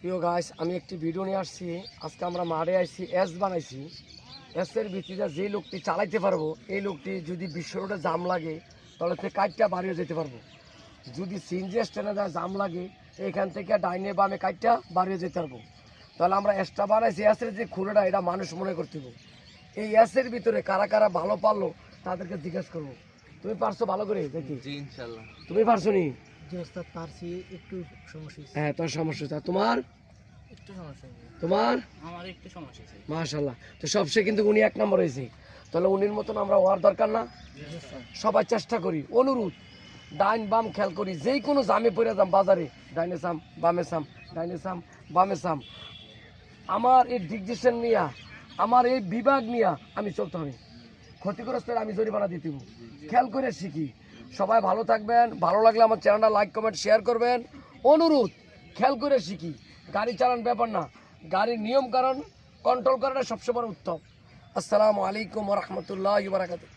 প্রিয় গাইস, আমি একটি ভিডিও নিয়ে আসছি। আজকে আমরা মাঠে আসছি, এস বানাইছি। এসের ভিত্তিতে যে লোকটি চালাইতে পারবো, এই লোকটি যদি বিশ্ব রোডে জাম লাগে তাহলে সে কাইটটা বাড়িয়ে যেতে পারবো। যদি সিএনজি স্ট্যান্ডে যায় জাম লাগে, এখান থেকে ডাইনে বামে কাইটটা বাড়িয়ে যেতে পারবো। তাহলে আমরা এসটা বানাইছি, এসের যে খুঁড়েটা এটা মানুষ মনে করতে হবে। এই এসের ভিতরে কারা কারা ভালো পারলো তাদেরকে জিজ্ঞেস করবো। তুমি পারছো ভালো করে দেখি? জি ইনশাআল্লাহ। তুমি পারছো নি? জি ওস্তাদ পারছি, একটু সমস্যা হয়েছে। হ্যাঁ, তোর সমস্যা হচ্ছে। তোমার একটু সমস্যা হয়েছে। তোমার আমার একটু সমস্যা হয়েছে। মাশাআল্লাহ। তো সবচেয়ে কিন্তু উনি 1 নম্বর হয়েছে। তাহলে উনির মতন আমরা হওয়ার দরকার না? সবাই চেষ্টা করি, অনুরোধ, ডাইন বাম খেয়াল করি। যেই কোনো জামে পড়ে যাম বাজারে, ডাইনে সাম বামে সাম, ডাইনে সাম বামে সাম। আমার এই ডিসিশন নিয়ে, আমার এই বিভাগ নিয়ে আমি চলতে হবে। ক্ষতিগ্রস্তের আমি জরিমানা দিতে হবে। খেয়াল করে শিখি। সবাই ভালো থাকবেন। ভালো লাগলে আমার চ্যানেলটা লাইক কমেন্ট শেয়ার করবেন। অনুরোধ, খেয়াল করে শিখি। গাড়ি চালান ব্যাপার না, গাড়ির নিয়ম কারণ কন্ট্রোল করাটা সবচেয়ে বড় উত্তম। আসসালামু আলাইকুম ওয়া রাহমাতুল্লাহি ওয়া বারাকাতুহু।